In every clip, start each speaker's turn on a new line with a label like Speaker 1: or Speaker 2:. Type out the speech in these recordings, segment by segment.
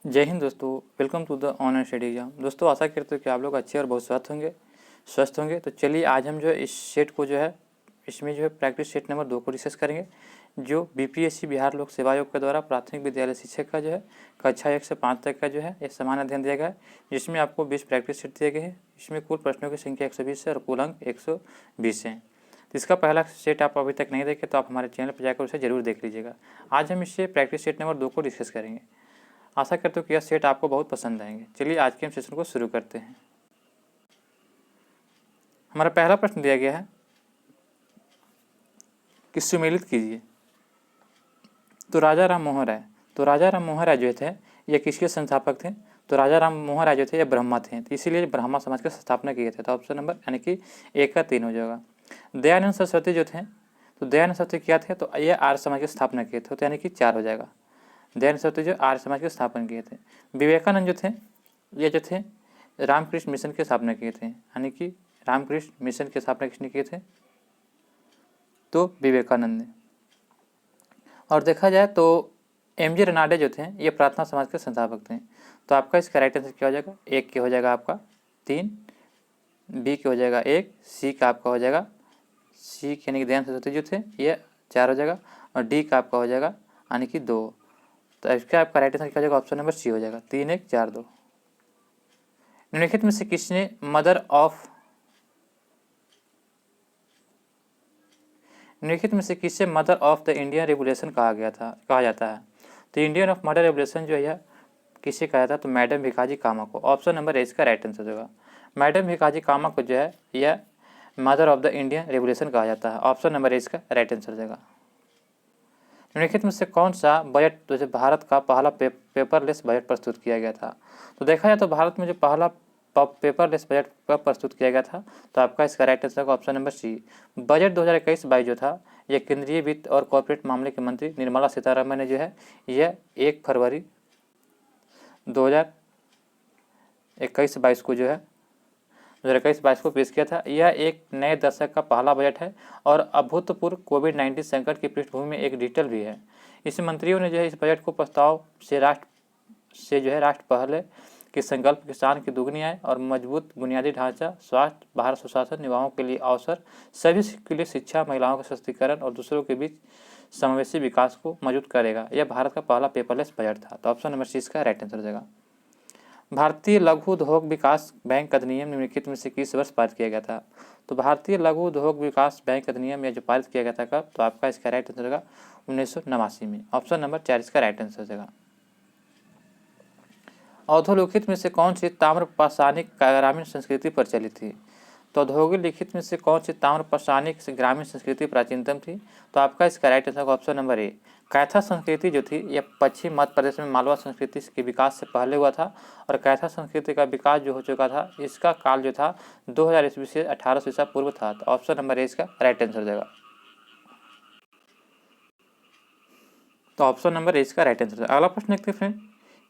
Speaker 1: जय हिंद दोस्तों, welcome to the online study exam. दोस्तों आशा करते हो कि आप लोग अच्छे और बहुत स्वस्थ होंगे। तो चलिए आज हम जो है इस सेट को जो है इसमें जो है प्रैक्टिस सेट नंबर 2 को डिस्कस करेंगे, जो बीपीएससी बिहार लोक सेवा आयोग के द्वारा प्राथमिक विद्यालय शिक्षक का जो है कक्षा 1 से 5 तक का जो है ये समान अध्ययन दिया गया है, जिसमें आपको 20 प्रैक्टिस सेट दिए गए हैं। इसमें कुल प्रश्नों की संख्या 120 है और कुल अंक 120 हैं। तो इसका पहला सेट आप अभी तक नहीं देखे तो आप हमारे चैनल पर जाकर उसे जरूर देख लीजिएगा। आज हम इससे प्रैक्टिस सेट नंबर 2 को डिस्कस करेंगे। आशा करते हो कि यह सेट आपको बहुत पसंद आएंगे। चलिए आज के हम सेशन को शुरू करते हैं। हमारा पहला प्रश्न दिया गया है कि सुमेलित कीजिए। तो राजा राम मोहन राय, तो राजा राम मोहन राय जो थे ये किसके संस्थापक थे? तो राजा राम मोहन राय जो थे ये ब्रह्मा थे, तो इसीलिए ब्रह्मा समाज की स्थापना किए थे। तो ऑप्शन नंबर यानी कि 1 का 3 हो जाएगा। दयानंद सरस्वती जो थे, तो दयानंद सरस्वती क्या थे? तो ये आर्य समाज की स्थापना किए थे, तो यानी कि 4 हो जाएगा। दयानंद सरस्वती जो आर्य समाज के स्थापन किए थे। विवेकानंद जो थे ये जो थे रामकृष्ण मिशन की स्थापना किए थे, यानी कि रामकृष्ण मिशन की स्थापना किसने किए थे? तो विवेकानंद ने। और देखा जाए तो एमजी रनाडे जो थे ये प्रार्थना समाज के संस्थापक थे। तो आपका इसका राइट आंसर क्या हो जाएगा? 1 के हो जाएगा आपका 3, बी के हो जाएगा 1, सी का आपका हो जाएगा सी यानी कि दयानंद सरस्वती जो थे ये 4 हो जाएगा, और डी का आपका हो जाएगा यानी कि 2। तो इसका आपका राइट आंसर क्या हो जाएगा? ऑप्शन नंबर सी हो जाएगा 3 1 4 2। निम्नलिखित में से किसने mother of the Indian revolution कहा जाता है? तो इंडियन ऑफ मदर रेवोल्यूशन जो है किसे कहा था? तो मैडम भिकाजी कामा को। ऑप्शन नंबर ए इसका राइट आंसर होगा। मैडम भिकाजी कामा को जो है यह mother of the Indian revolution कहा जाता है। ऑप्शन नंबर ए इसका राइट आंसर देगा। निम्नलिखित में से कौन सा बजट जैसे भारत का पहला पेपरलेस बजट प्रस्तुत किया गया था? तो देखा जाए तो भारत में जो पहला पेपरलेस बजट कब प्रस्तुत किया गया था? तो आपका इसका राइट आंसर होगा ऑप्शन नंबर सी। बजट 2021-22 जो था यह केंद्रीय वित्त और कॉर्पोरेट मामले के मंत्री निर्मला सीतारमण ने जो है यह 1 फरवरी 2021-22 को जो है 2021-22 को पेश किया था। यह एक नए दशक का पहला बजट है और अभूतपूर्व कोविड-19 संकट की पृष्ठभूमि में एक डिजिटल भी है। इस मंत्रियों ने जो है इस बजट को प्रस्ताव से राष्ट्र पहले के संकल्प किसान की दुगनी आय और मजबूत बुनियादी ढांचा, स्वास्थ्य, बाहर सुशासन, युवाओं के लिए अवसर, सभी के लिए शिक्षा, महिलाओं का सशक्तिकरण और दूसरों के बीच समावेशी विकास को मजबूत करेगा। यह भारत का पहला पेपरलेस बजट था। तो ऑप्शन नंबर सी इसका राइट आंसर हो जाएगा। भारतीय लघु उद्योग विकास बैंक अधिनियम निम्नलिखित में से किस वर्ष पारित किया गया था? तो भारतीय लघु उद्योग विकास बैंक अधिनियम जो पारित किया गया था कब? तो आपका इसका राइट आंसर होगा 1989 में। ऑप्शन नंबर 4 इसका राइट आंसर हो जाएगा। अधोलिखित में से कौन सी ताम्र पाषाणिक ग्रामीण संस्कृति प्रचलित थी? तो अधोलिखित में से कौन सी ताम्र पाषाणिक ग्रामीण संस्कृति प्राचीनतम थी? तो आपका इसका राइट आंसर होगा ऑप्शन नंबर ए। कैथा संस्कृति जो थी यह पश्चिम मध्य प्रदेश में मालवा संस्कृति के विकास से पहले हुआ था, और कैथा संस्कृति का विकास जो हो चुका था इसका काल जो था 2000 ईस्वी से 1800 ईसा पूर्व था। तो ऑप्शन नंबर ए इसका राइट आंसर हो जाएगा। तो ऑप्शन नंबर ए इसका राइट आंसर। अगला प्रश्न देखते हैं फ्रेंड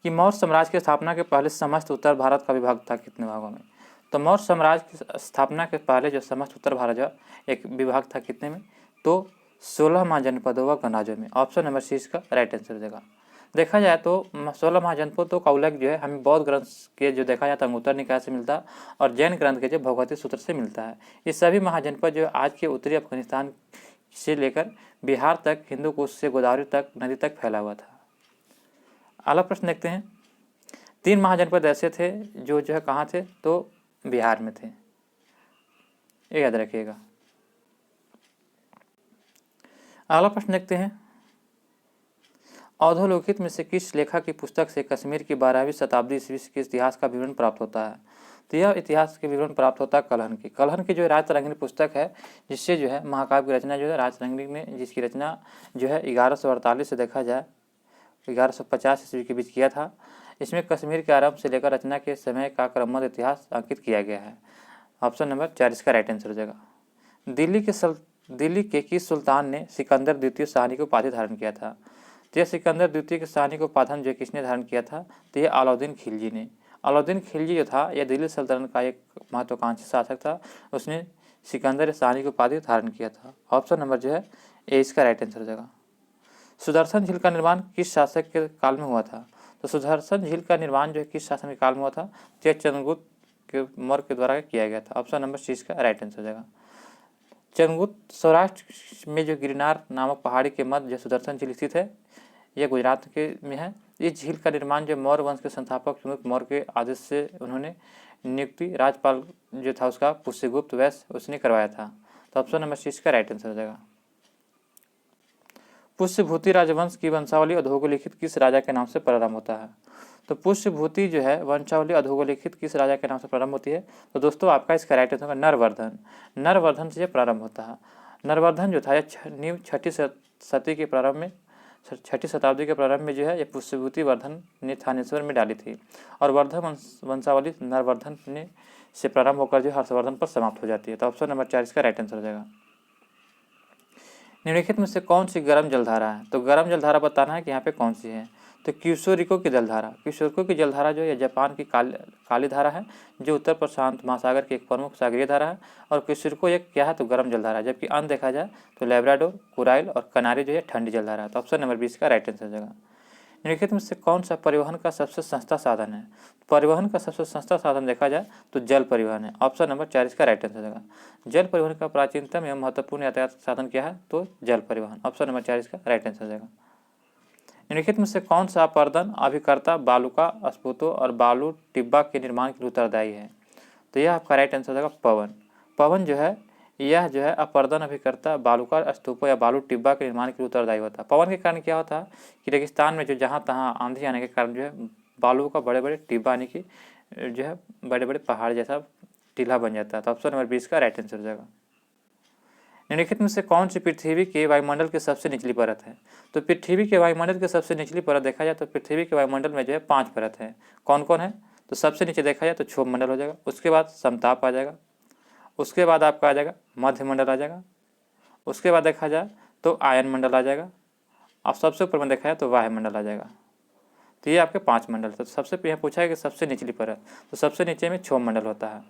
Speaker 1: कि मौर्य साम्राज्य की स्थापना के पहले समस्त उत्तर भारत का विभाग था कितने भागों में? तो मौर्य साम्राज्य की स्थापना के पहले जो समस्त उत्तर भारत जो एक विभाग था कितने में? तो 16 महाजनपदों व गणराज्यों में। ऑप्शन नंबर सी इसका राइट आंसर देगा। देखा जाए तो 16 महाजनपदों का उल्लेख जो है हमें बौद्ध ग्रंथ के जो देखा जाता है अंगुत्तर निकाय से मिलता है, और जैन ग्रंथ के जो भगवती सूत्र से मिलता है। ये सभी महाजनपद जो आज के उत्तरी अफगानिस्तान से लेकर बिहार तक, हिंदू कुश से गोदावरी तक नदी तक फैला हुआ था। अगला प्रश्न देखते हैं। 3 महाजनपद ऐसे थे जो है कहाँ थे? तो बिहार में थे, ये याद रखिएगा। अगला प्रश्न देखते हैं। अधोलिखित में से किस लेखक की पुस्तक से कश्मीर की 12वीं शताब्दी ईस्वी के इतिहास का विवरण प्राप्त होता है? तो यह इतिहास के विवरण प्राप्त होता है कलहन की जो राज तरंगिणी पुस्तक है, जिससे जो है महाकाव्य की रचना जो है राज तरंगिणी ने, जिसकी रचना जो है 1148 से देखा जाए 1150 ईस्वी के बीच किया था। इसमें कश्मीर के आरंभ से लेकर रचना के समय का क्रमबद्ध इतिहास अंकित किया गया है। ऑप्शन नंबर 4 इसका राइट आंसर हो जाएगा। दिल्ली के किस सुल्तान ने सिकंदर द्वितीय शाही को उपाधि धारण किया था? तो यह सिकंदर द्वितीय के शाही को उपाधि जो किसने धारण किया था? तो यह अलाउद्दीन खिलजी ने। अलाउद्दीन खिलजी जो था यह दिल्ली सल्तनत का एक महत्वाकांक्षी शासक था, उसने सिकंदर शाही को उपाधि धारण किया था। ऑप्शन नंबर जो है ए इसका राइट आंसर हो जाएगा। सुदर्शन झील का निर्माण किस शासक के काल में हुआ था? तो सुदर्शन झील का निर्माण जो है किस शासन के काल में हुआ था? तो यह चंद्रगुप्त के मौर्य के द्वारा किया गया था। ऑप्शन नंबर सी इसका राइट आंसर हो जाएगा। चंद्रगुप्त सौराष्ट्र में जो गिरनार नामक पहाड़ी के मध्य जो सुदर्शन झील स्थित है, यह गुजरात के में है। इस झील का निर्माण जो मौर्य वंश के संस्थापक चंद्रगुप्त मौर्य के आदेश से उन्होंने नियुक्ति राजपाल जो था उसका पुष्यगुप्त वैश्य उसने करवाया था। तो ऑप्शन नंबर सी इसका राइट आंसर हो जाएगा। पुष्यभूति राजवंश की वंशावली अधोलिखित किस राजा के नाम से प्रारंभ होता है? तो पुष्यभूति जो है वंशावली अधोलिखित किस राजा के नाम से प्रारंभ होती है? तो दोस्तों आपका इसका राइट आंसर होगा नरवर्धन। नरवर्धन से प्रारंभ होता है। नरवर्धन जो था नींव छठी शताब्दी के प्रारंभ में जो है ये पुष्यभूति वर्धन ने थानेश्वर में डाली थी और वर्धन वंशावली नरवर्धन ने से प्रारंभ होकर जो हर्षवर्धन पर समाप्त हो जाती है। तो ऑप्शन नंबर 4 इसका राइट आंसर हो जाएगा। निम्नलिखित में से कौन सी गर्म जलधारा है? तो गर्म जलधारा बताना है कि यहाँ पे कौन सी है। तो क्यूसोरिको की जलधारा, क्यूसोरिको की जलधारा जो है जापान की काली धारा है जो उत्तर प्रशांत महासागर की एक प्रमुख सागरीय धारा है। और क्यूसोरिको एक क्या है? तो गर्म जलधारा है। जबकि अन्य देखा जाए तो लैब्राडोर, कुराइल और कनारी जो है ठंडी जलधारा है। तो ऑप्शन नंबर 20 का राइट आंसर हो जाएगा। निम्नलिखित में से कौन सा परिवहन का सबसे सस्ता साधन है? परिवहन का सबसे सस्ता साधन देखा जाए तो जल परिवहन है। ऑप्शन नंबर 4 इसका राइट आंसर हो जाएगा। जल परिवहन का प्राचीनतम एवं महत्वपूर्ण यातायात साधन क्या है? तो जल परिवहन। ऑप्शन नंबर 4 इसका राइट आंसर हो जाएगा। निम्नलिखित में से कौन सा अपर्दन अभिकर्ता बालुका स्फूटों और बालू टिब्बा के निर्माण के लिए उत्तरदायी है? तो यह आपका राइट आंसर हो जाएगा पवन। पवन जो है यह जो है अपर्दन अभिकर्ता बालुका स्तूपों या बालू टिब्बा के निर्माण के लिए उत्तरदायी होता है। पवन के कारण क्या होता है कि रेगिस्तान में जो जहाँ तहाँ आंधी आने के कारण जो है बालू का बड़े बड़े टिब्बा यानी कि जो है बड़े बड़े पहाड़ जैसा टीला बन जाता है। तो ऑप्शन नंबर 20 का राइट आंसर हो जाएगा। निम्नलिखित में से कौन सी पृथ्वी के वायुमंडल की सबसे निचली परत है? तो पृथ्वी के वायुमंडल की सबसे निचली परत देखा जाए तो पृथ्वी के वायुमंडल में जो है 5 परत है। कौन कौन है? तो सबसे नीचे देखा जाए तो क्षोभ मंडल हो जाएगा, उसके बाद समताप आ जाएगा, उसके बाद आपका आ जाएगा मध्य मंडल आ जाएगा, उसके बाद देखा जाए तो आयन मंडल आ जाएगा और सबसे ऊपर में देखा जाए तो वायुमंडल आ जाएगा। तो ये आपके 5 मंडल। तो सबसे पहले पूछा है कि सबसे निचली परत, तो सबसे नीचे में क्षोभ मंडल होता है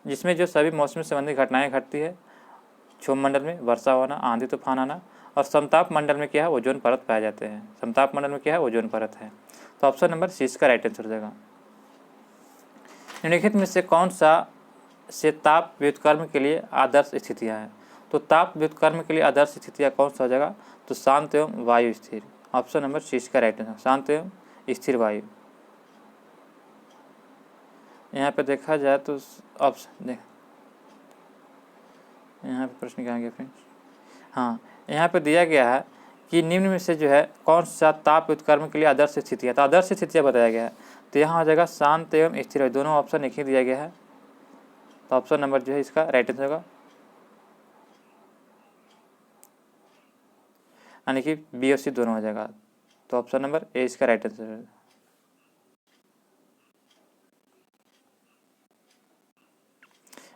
Speaker 1: जिसमें जो सभी मौसम से संबंधित घटनाएं घटती है। क्षोभ मंडल में वर्षा होना, आंधी तूफान आना। और समताप मंडल में क्या है? ओजोन परत पाए जाते हैं। समताप मंडल में क्या है? ओजोन परत है। तो ऑप्शन नंबर सी इसका राइट आंसर हो जाएगा। निम्नलिखित में से कौन सा से ताप व्युत्क्रम के लिए आदर्श स्थितियाँ हैं? तो ताप व्युत्क्रम के लिए आदर्श स्थितियाँ कौन सा हो जाएगा? तो शांत एवं वायु स्थिर। ऑप्शन नंबर सी इसका राइट आंसर, शांत एवं स्थिर वायु। यहाँ पे देखा जाए तो ऑप्शन देख यहाँ पे प्रश्न क्या गया फ्रेंड्स? हाँ, यहाँ पे दिया गया है कि निम्न में से जो है कौन सा ताप व्युत्क्रम के लिए आदर्श स्थितियाँ, तो आदर्श स्थितियाँ बताया गया है। तो यहाँ हो जाएगा शांत एवं स्थिर, दोनों ऑप्शन एक ही दिया गया है। तो ऑप्शन नंबर जो है इसका राइट आंसर होगा, यानी कि बी और सी दोनों हो जाएगा। तो ऑप्शन नंबर ए इसका राइट आंसर है।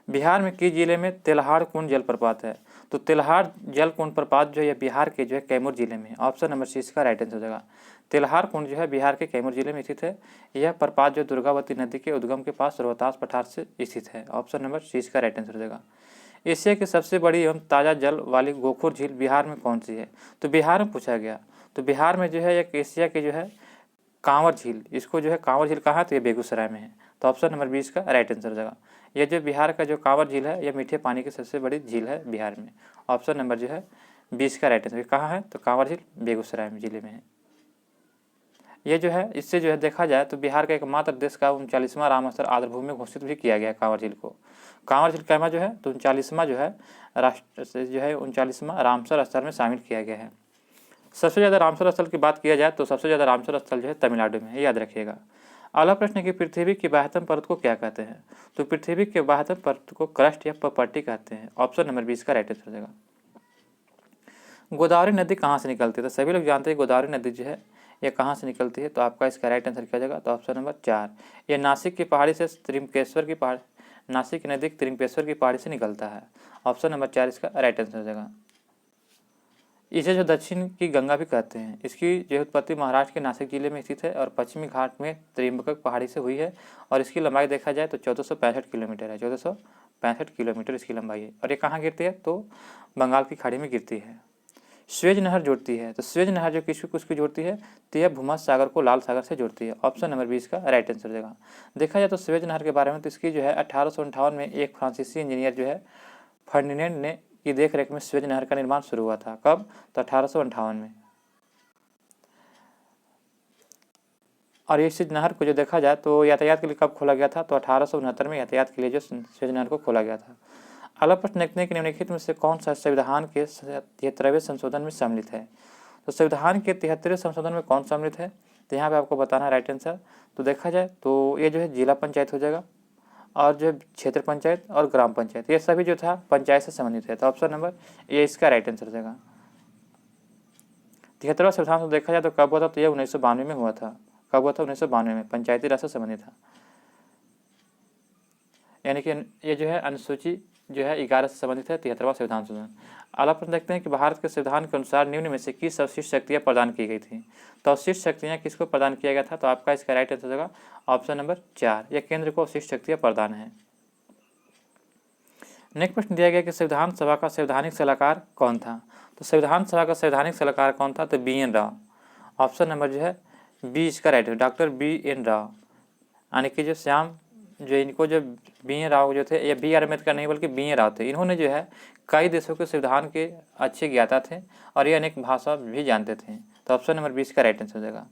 Speaker 1: बिहार में किस जिले में तेल्हाड़ कुंड जलप्रपात है? तो तेल्हाड़ जल कुंड प्रपात जो है बिहार के जो है कैमूर जिले में है। ऑप्शन नंबर सी इसका राइट आंसर हो जाएगा। तेल्हाड़ कुंड जो है बिहार के कैमूर जिले में स्थित है। यह प्रपात जो दुर्गावती नदी के उद्गम के पास रोहतास पठार से स्थित है। ऑप्शन नंबर सी इसका राइट आंसर हो जाएगा। एशिया की सबसे बड़ी एवं ताज़ा जल वाली गोखुर झील बिहार में कौन सी है? तो बिहार में पूछा गया। तो बिहार में जो है एक एशिया के जो है कांवर झील, इसको जो है कांवर झील कहाँ है? तो ये बेगूसराय में है। तो ऑप्शन नंबर 20 का राइट आंसर हो जाएगा। यह जो बिहार का जो कांवर झील है यह मीठे पानी की सबसे बड़ी झील है बिहार में। ऑप्शन नंबर जो है 20 का राइट आंसर कहाँ है? तो कांवर झील बेगूसराय में जिले में है। ये जो है इससे जो है देखा जाए तो बिहार का एकमात्र देश का 39वां रामसर आर्द्रभूमि घोषित भी किया गया कांवर झील को। कांवर झील कैमा जो है तो 39वां जो है राष्ट्र से जो है 39वां रामसर स्थल में शामिल किया गया है। सबसे ज़्यादा रामसर स्थल की बात किया जाए तो सबसे ज़्यादा रामसर स्थल जो है तमिलनाडु में है, याद रखिएगा। अगला प्रश्न है कि पृथ्वी की बाह्यतम परत को क्या कहते हैं? तो पृथ्वी के बाह्यतम परत को क्रस्ट या पपट्टी कहते हैं। ऑप्शन नंबर 20 का राइट आंसर हो जाएगा। गोदावरी नदी कहाँ से निकलती है? तो सभी लोग जानते हैं गोदावरी नदी जो है ये कहाँ से निकलती है, तो आपका इसका राइट आंसर क्या हो जाएगा? तो ऑप्शन नंबर 4, ये नासिक की पहाड़ी से त्रिम्बकेश्वर की पहाड़ी, नासिक के नज़दीक त्रिम्बकेश्वर की पहाड़ी से निकलता है। ऑप्शन नंबर 4 इसका राइट आंसर हो जाएगा। इसे जो दक्षिण की गंगा भी कहते हैं। इसकी जो उत्पत्ति महाराष्ट्र के नासिक जिले में स्थित है और पश्चिमी घाट में त्रिम्बकक पहाड़ी से हुई है और इसकी लंबाई देखा जाए तो 1465 किलोमीटर है। 1465 किलोमीटर इसकी लंबाई है और ये कहाँ गिरती है? तो बंगाल की खाड़ी में गिरती है। स्वेज नहर जोड़ती है, तो स्वेज नहर जो किसको किसको जोड़ती है, तो यह भूमध्य सागर को लाल सागर से जोड़ती है। ऑप्शन नंबर 20 का राइट आंसर हो जाएगा। देखा जाए तो स्वेज नहर के बारे में, तो इसकी जो है 1858 में एक फ्रांसीसी इंजीनियर जो है फर्डिनेंड ने की देख रेख में स्वेज नहर का निर्माण शुरू हुआ था। कब, तो 1858 में। और इस नहर को जो देखा जाए तो यातायात के लिए कब खोला गया था, तो 1869 में यातायात के लिए जो स्वेज नहर को खोला गया था। अगला प्रश्न देखते हैं कि निम्नलिखित में से कौन सा संविधान के 73वें संशोधन में सम्मिलित है। तो संविधान के 73वें संशोधन में कौन सम्मिलित है, तो यहाँ पे आपको बताना है राइट आंसर। तो देखा जाए तो ये जो है जिला पंचायत हो जाएगा, और जो है क्षेत्र पंचायत और ग्राम पंचायत, ये सभी जो था पंचायत से संबंधित है। तो ऑप्शन नंबर ए इसका राइट आंसर हो जाएगा। 73वां संविधान को देखा जाए तो कब हुआ था, तो यह 1992 में हुआ था। कब हुआ था, 1992 में, पंचायती राज से संबंधित था। यानी कि ये जो है अनुसूची जो है 11 से संबंधित है 73वां संविधान संशोधन। अगला प्रश्न देखते हैं कि भारत के संविधान के अनुसार निम्न में से किस अवशिष्ट शक्तियाँ प्रदान की गई थी। तो अवशिष्ट शक्तियाँ किसको प्रदान किया गया था, तो आपका इसका राइट आंसर होगा ऑप्शन नंबर 4, यह केंद्र को अवशिष्ट शक्तियाँ प्रदान है। नेक्स्ट प्रश्न दिया गया कि संविधान सभा का संवैधानिक सलाहकार कौन था। तो संविधान सभा का संवैधानिक सलाहकार कौन था, तो BN राव। ऑप्शन नंबर जो है बी इसका राइट है, डॉक्टर BN राव। यानी कि जो श्याम जो इनको जो BN राव जो थे, ये BR अम्बेडकर नहीं बल्कि BN राव थे। इन्होंने जो है कई देशों के संविधान के अच्छे ज्ञाता थे और ये अनेक भाषा भी जानते थे। तो ऑप्शन नंबर 20 का राइट आंसर हो जाएगा।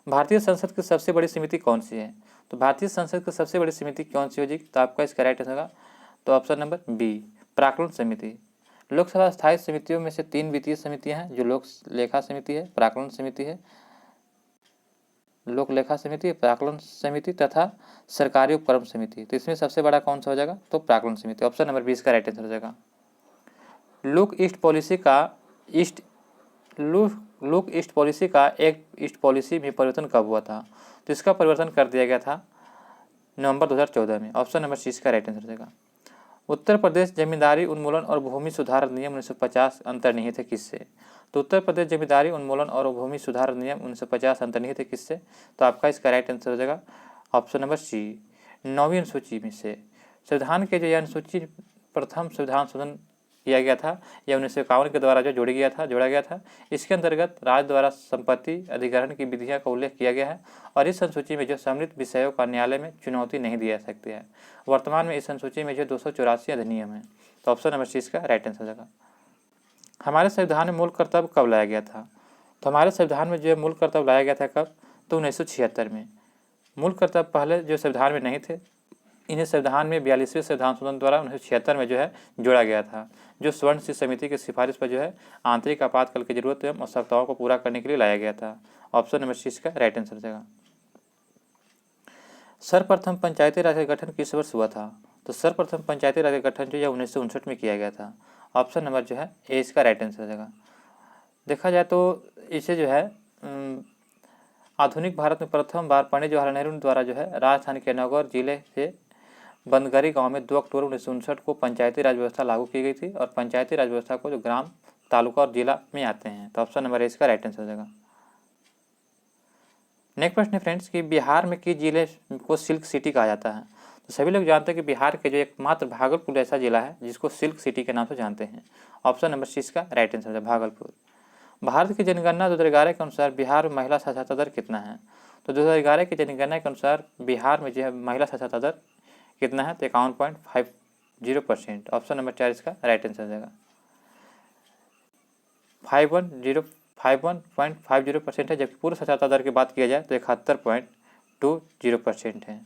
Speaker 1: भारतीय संसद की सबसे बड़ी समिति कौन सी है। तो भारतीय संसद की सबसे बड़ी समिति कौन सी होगी, तो आपका इसका राइट आंसर होगा तो ऑप्शन नंबर बी, प्राक्कलन समिति। लोकसभा स्थायी समितियों में से 3 वित्तीय समितियां हैं, जो लोक लेखा समिति है, प्राक्कलन समिति है, लोक लेखा समिति, प्राक्कलन समिति तथा सरकारी उपक्रम समिति। तो इसमें सबसे बड़ा कौन सा हो जाएगा, तो प्राक्कलन समिति। ऑप्शन नंबर 20 का राइट आंसर हो जाएगा। लुक ईस्ट पॉलिसी का एक ईस्ट पॉलिसी में परिवर्तन कब हुआ था। तो इसका परिवर्तन कर दिया गया था नवंबर 2014 में। ऑप्शन नंबर 30 का राइट आंसर हो जाएगा। उत्तर प्रदेश जमींदारी उन्मूलन और भूमि सुधार अधिनियम 1950 अंतर्निहित है किससे। तो उत्तर प्रदेश जमींदारी उन्मूलन और भूमि सुधार अधिनियम 1950 अंतर्निहित है किससे, तो आपका इसका राइट आंसर हो जाएगा ऑप्शन नंबर सी, 9वीं अनुसूची में से। संविधान के जो यह अनुसूची प्रथम संविधान संशोधन किया गया था, यह 1951 के द्वारा जो जोड़ा गया था। इसके अंतर्गत राज्य द्वारा संपत्ति अधिग्रहण की विधियां का उल्लेख किया गया है और इस अनुसूची में जो सम्मिलित विषयों का न्यायालय में चुनौती नहीं दी जा सकती है। वर्तमान में इस अनुसूची में जो 284 अधिनियम है। तो ऑप्शन नंबर 30 का राइट आंसर होगा। हमारे संविधान में मूल कर्तव्य कब लाया गया था। तो हमारे संविधान में जो मूल कर्तव्य लाया गया था कब, तो 1976 में। मूल कर्तव्य पहले जो संविधान में नहीं थे, इन्हें संविधान में 42वें संविधान संशोधन द्वारा 1976 में जो है जोड़ा गया था, जो स्वर्ण सिंह समिति की सिफारिश पर जो है आंतरिक आपातकाल की जरूरत एवं आवश्यकताओं को पूरा करने के लिए लाया गया था। ऑप्शन नंबर 30 का राइट आंसर हो जाएगा। सर्वप्रथम पंचायती राज का गठन किस वर्ष हुआ था। तो सर्वप्रथम पंचायती राज का गठन जो है 1959 में किया गया था। ऑप्शन नंबर जो है ए इसका राइट आंसर हो जाएगा। देखा जाए तो इसे जो है आधुनिक भारत में प्रथम बार पंडित जवाहरलाल नेहरू द्वारा जो है राजधानी के नौगढ़ जिले से बंदगरी गांव में 2 अक्टूबर 1959 को पंचायती राज व्यवस्था लागू की गई थी और पंचायती राज व्यवस्था को जो ग्राम, तालुका और जिला में आते हैं। तो ऑप्शन नंबर ए इसका राइट आंसर हो जाएगा। नेक्स्ट प्रश्न है फ्रेंड्स कि बिहार में किस जिले को सिल्क सिटी कहा जाता है। तो सभी लोग जानते हैं कि बिहार के जो एकमात्र भागलपुर ऐसा जिला है जिसको सिल्क सिटी के नाम से जानते हैं। ऑप्शन नंबर 30 का राइट आंसर है भागलपुर। भारत की जनगणना 2011 के अनुसार बिहार में महिला साक्षरता दर कितना है। तो 2011 की जनगणना के अनुसार बिहार में जो है महिला साक्षरता दर कितना है, तो 51.50%। ऑप्शन नंबर 4 इसका राइट आंसर हो जाएगा। 51.50% है, जबकि पूर्ण साक्षरता दर की बात किया जाए तो 71.20% है।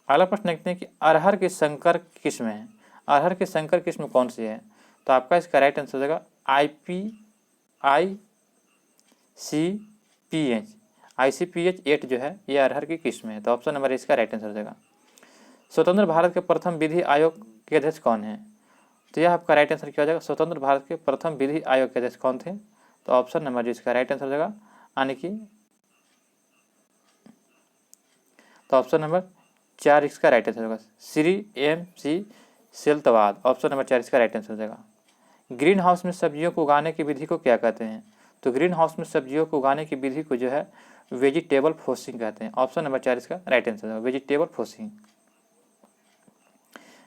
Speaker 1: अगला प्रश्न देखते हैं कि अरहर की संकर किस्म है। अरहर की संकर किस्म कौन सी है। तो आपका इसका राइट आंसर हो जाएगा ICPH 8 जो है ये अरहर की किस्म है। तो ऑप्शन नंबर इसका राइट आंसर हो जाएगा। स्वतंत्र भारत के प्रथम विधि आयोग के अध्यक्ष कौन है। तो यह आपका राइट आंसर क्या हो जाएगा, स्वतंत्र भारत के प्रथम विधि आयोग के अध्यक्ष कौन थे। तो ऑप्शन नंबर इसका राइट आंसर हो जाएगा यानी कि तो ऑप्शन नंबर 4 इसका राइट आंसर होगा, श्री MC सेल्तवाद। ऑप्शन नंबर 4 इसका राइट आंसर हो जाएगा। ग्रीन हाउस में सब्जियों को उगाने की विधि को क्या कहते हैं। तो ग्रीन हाउस में सब्जियों को उगाने की विधि को जो है वेजिटेबल फ्रोसिंग कहते हैं। ऑप्शन नंबर 4 इसका राइट आंसर होगा, वेजिटेबल फ्रोसिंग।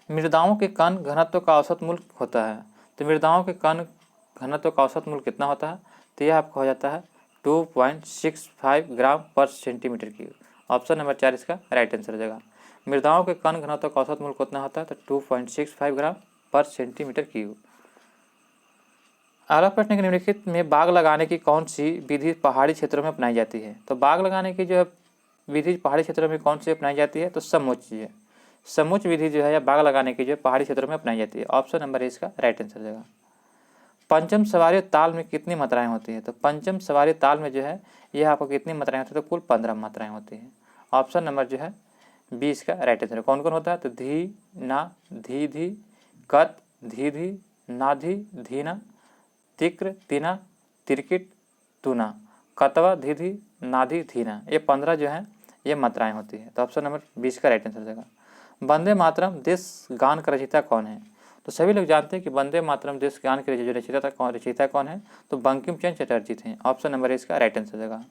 Speaker 1: मृदाओं के कण घनत्व का औसत मूल्य होता है। तो मृदाओं के कण घनत्व का औसत मूल्य कितना होता है? तो यह आपका हो जाता है 2.65 ग्राम पर सेंटीमीटर क्यूब। ऑप्शन नंबर 4 इसका राइट आंसर हो जाएगा। मृदाओं के कण घनत्व का औसत मूल्य कितना होता है? तो 2.65 ग्राम पर सेंटीमीटर क्यूब। अगला प्रश्न है कि निम्नलिखित में बाग लगाने की कौन सी विधि पहाड़ी क्षेत्रों में अपनाई जाती है? तो बाग लगाने की जो है विधि पहाड़ी क्षेत्रों में कौन सी अपनाई जाती है? तो समोच्च है। समोच्च विधि जो है या बाग लगाने की जो है पहाड़ी क्षेत्रों में अपनाई जाती है। ऑप्शन नंबर ए इसका राइट आंसर हो जाएगा। पंचम सवारी ताल में कितनी मात्राएं होती है? तो पंचम सवारी ताल में जो है यह आपको कितनी मात्राएं होती है? तो कुल 15 मात्राएं होती हैं। ऑप्शन नंबर जो है 20 का राइट आंसर। कौन कौन होता है? तो धी ना, धी धी, कत, धी धी, नाधी, धीना, तिक्र, तिना, तिरकिट, तुना, कतवा, धीधी, नाधी, धीना, ये 15 जो है ये मात्राएं होती है। तो ऑप्शन नंबर 20 का राइट आंसर हो जाएगा। वंदे मातरम देश गान का रचयिता कौन है? तो सभी लोग जानते हैं कि वंदे मातरम देश गान के जो रचयिता कौन है? तो बंकिम चंद्र चटर्जी थे। ऑप्शन नंबर इसका राइट आंसर हो जाएगा।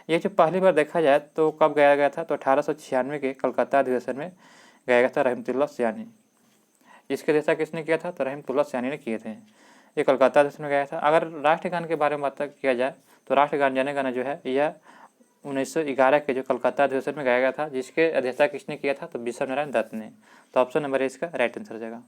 Speaker 1: ये जो पहली बार देखा जाए तो कब गाया गया था? तो 1896 के कलकत्ता अधिवेशन में गाया गया था रहमतुल्लाह सयानी। इसके अध्यक्षता किसने किया था? तो रहमतुल्लाह सयानी ने किए थे। ये कलकत्ता अधिवेशन में गया था। अगर राष्ट्रगान के बारे में बात किया जाए तो राष्ट्रगान जन गण जो है यह 1911 के जो कलकत्ता अधिवेशन में गाया गया था, जिसके अध्यक्षता किसने किया था? तो विश्व नारायण दत्त ने। तो ऑप्शन नंबर ए इसका राइट आंसर हो जाएगा।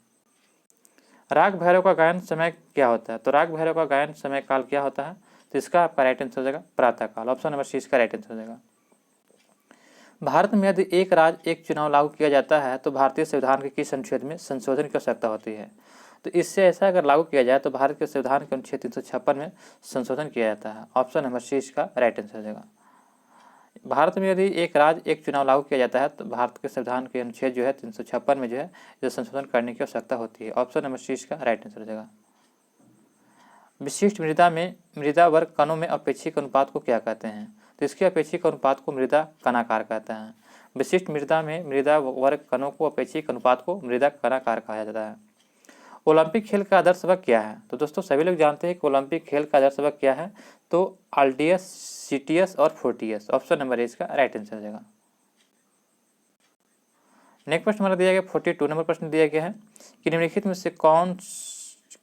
Speaker 1: राग भैरव का गायन समय क्या होता है? तो राग भैरव का गायन समय काल क्या होता है? तो इसका आपका राइट आंसर हो जाएगा प्रातः काल। ऑप्शन नंबर सी इसका राइट आंसर हो जाएगा। भारत में यदि एक राज्य एक चुनाव लागू किया जाता है तो भारतीय संविधान के किस अनुच्छेद में संशोधन की आवश्यकता होती है? तो इससे ऐसा अगर लागू किया जाए तो भारत के संविधान के अनुच्छेद 356 में संशोधन किया जाता है। ऑप्शन नंबर सी इसका राइट आंसर हो जाएगा। भारत में यदि एक राज्य एक चुनाव लागू किया जाता है तो भारत के संविधान के अनुच्छेद जो है 356 में जो है जो संशोधन करने की आवश्यकता होती है। ऑप्शन नंबर सी इसका राइट आंसर हो जाएगा। विशिष्ट मृदा में मृदा वर्ग कणों में अपेक्षिक अनुपात को क्या कहते हैं? तो इसके अपेक्षिक अनुपात को मृदा कणाकार कहते हैं। विशिष्ट मृदा में मृदा वर्ग कणों को अपेक्षिक अनुपात को मृदा कणाकार कहा जाता है। ओलंपिक खेल का आदर्श वर्ग क्या है? तो दोस्तों सभी लोग जानते हैं कि ओलंपिक खेल का आदर्श वर्ग क्या है? तो अल्टियस, सीटियस और फोर्टियस। ऑप्शन नंबर ए इसका राइट आंसर हो जाएगा। नेक्स्ट प्रश्न हमारा दिया गया 42 नंबर प्रश्न दिया गया है कि निम्नलिखित में से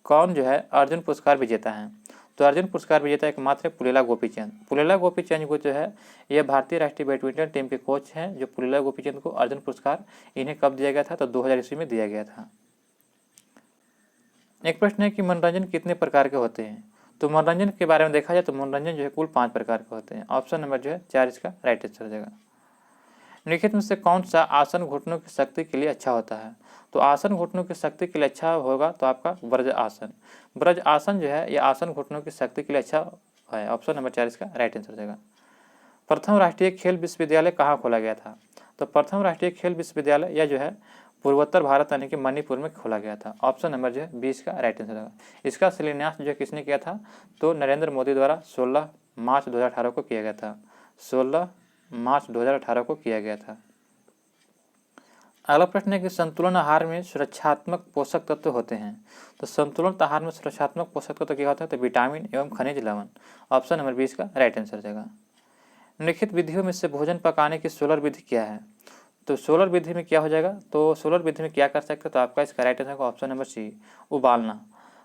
Speaker 1: कौन जो है अर्जुन पुरस्कार विजेता है? तो अर्जुन पुरस्कार विजेता एकमात्र पुलेला गोपीचंद। पुलेला गोपीचंद को जो है यह भारतीय राष्ट्रीय बैडमिंटन टीम के कोच हैं। जो पुलेला गोपीचंद को अर्जुन पुरस्कार इन्हें कब दिया गया था? तो 2000 ईस्वी में दिया गया था। एक प्रश्न है कि मनोरंजन कितने प्रकार के होते हैं? तो मनोरंजन के बारे में देखा जाए तो मनोरंजन जो है कुल 5 प्रकार के होते हैं। ऑप्शन नंबर जो है 4 इसका राइट आंसर हो जाएगा। निम्नलिखित में से कौन सा आसन घुटनों की शक्ति के लिए अच्छा होता है? तो आसन घुटनों की शक्ति के लिए अच्छा होगा तो आपका ब्रज आसन। ब्रज आसन जो है यह आसन घुटनों की शक्ति के लिए अच्छा है। ऑप्शन नंबर 4 इसका राइट आंसर हो जाएगा। प्रथम राष्ट्रीय खेल विश्वविद्यालय कहाँ खोला गया था? तो प्रथम राष्ट्रीय खेल विश्वविद्यालय यह जो है पूर्वोत्तर भारत यानी कि मणिपुर में खोला गया था। ऑप्शन नंबर जो है 20 का राइट आंसर होगा। इसका शिलान्यास जो किसने किया था? तो नरेंद्र मोदी द्वारा 16 मार्च 2018 को किया गया था। 16 मार्च 2018 को किया गया था। अगला प्रश्न है कि संतुलन आहार में सुरक्षात्मक पोषक तत्व होते हैं। तो संतुलन आहार में सुरक्षात्मक पोषक तत्व क्या होता है? तो विटामिन एवं खनिज लवण। ऑप्शन नंबर 20 का राइट आंसर हो जाएगा। निम्नलिखित विधियों में से भोजन पकाने की सोलर विधि क्या है? तो सोलर विधि में क्या हो जाएगा? तो सोलर विधि में क्या कर सकते हैं? तो आपका इसका right answer option number C उबालना।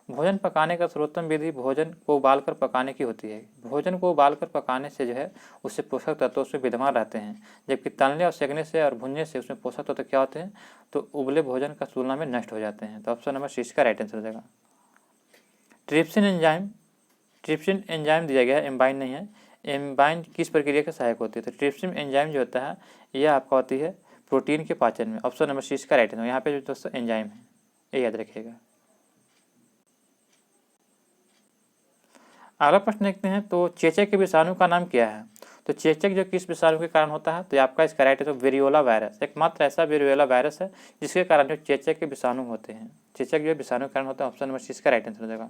Speaker 1: भोजन पकाने का सर्वोत्तम विधि भोजन को उबालकर पकाने की होती है। भोजन को उबालकर पकाने से जो है उससे पोषक तत्व उसमें विद्यमान रहते हैं, जबकि तलने और सेकने से और भुनने से उसमें पोषक तत्व क्या होते हैं? तो उबले भोजन का तुलना में नष्ट हो जाते हैं। तो ऑप्शन नंबर सी का राइट आंसर हो जाएगा। ट्रिप्सिन एंजाइम दिया गया है, एम्बाइन नहीं है। एम्बाइन किस प्रक्रिया के सहायक होती है? तो ट्रिप्सिन एंजाइम जो होता है यह आपका होती है प्रोटीन के पाचन में। ऑप्शन नंबर सी का राइट आंसर। यहाँ पे जो दोस्तों एंजाइम है ये याद रखिएगा। अगला प्रश्न देखते हैं तो चेचक के विषाणु का नाम क्या है? तो चेचक जो किस विषाणु के कारण होता है? तो आपका इसका राइट आंसर वेरियोला वायरस। एकमात्र ऐसा वेरियोला वायरस है जिसके कारण जो चेचक के विषाणु होते हैं। चेचक जो विषाणु के कारण होता है। ऑप्शन नंबर सी का राइट आंसर हो जाएगा।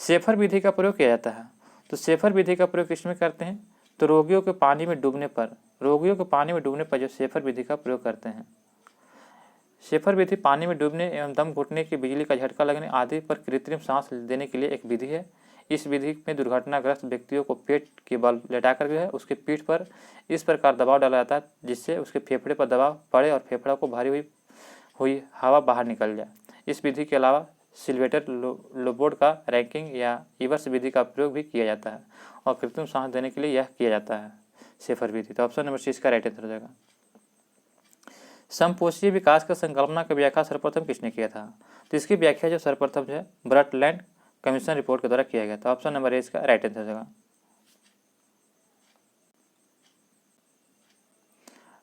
Speaker 1: शेफर विधि का प्रयोग किया जाता है। तो शेफर विधि का प्रयोग किसमें करते हैं? तो रोगियों के पानी में डूबने पर जो शेफर विधि का प्रयोग करते हैं। शेफर विधि पानी में डूबने एवं दम घुटने की बिजली का झटका लगने आदि पर कृत्रिम सांस देने के लिए एक विधि है। इस विधि में दुर्घटनाग्रस्त व्यक्तियों को पेट के बल लेटाकर जो है उसके पीठ पर इस प्रकार दबाव डाला जाता है जिससे उसके फेफड़े पर दबाव पड़े और फेफड़ा को भारी हुई हवा बाहर निकल जाए। इस विधि के अलावा सिल्वेटर लोबोर्ड का रैंकिंग या इवर्स विधि का प्रयोग भी किया जाता है और कृत्रिम सांस देने के लिए यह किया जाता है शेफर विधि। तो ऑप्शन नंबर सी इसका राइट आंसर हो जाएगा। समपोषीय विकास का संकल्पना का व्याख्या सर्वप्रथम किसने किया था? तो इसकी व्याख्या जो सर्वप्रथम जो है ब्रटलैंड कमीशन रिपोर्ट के द्वारा किया गया था। ऑप्शन नंबर ए इसका राइट आंसर हो जाएगा।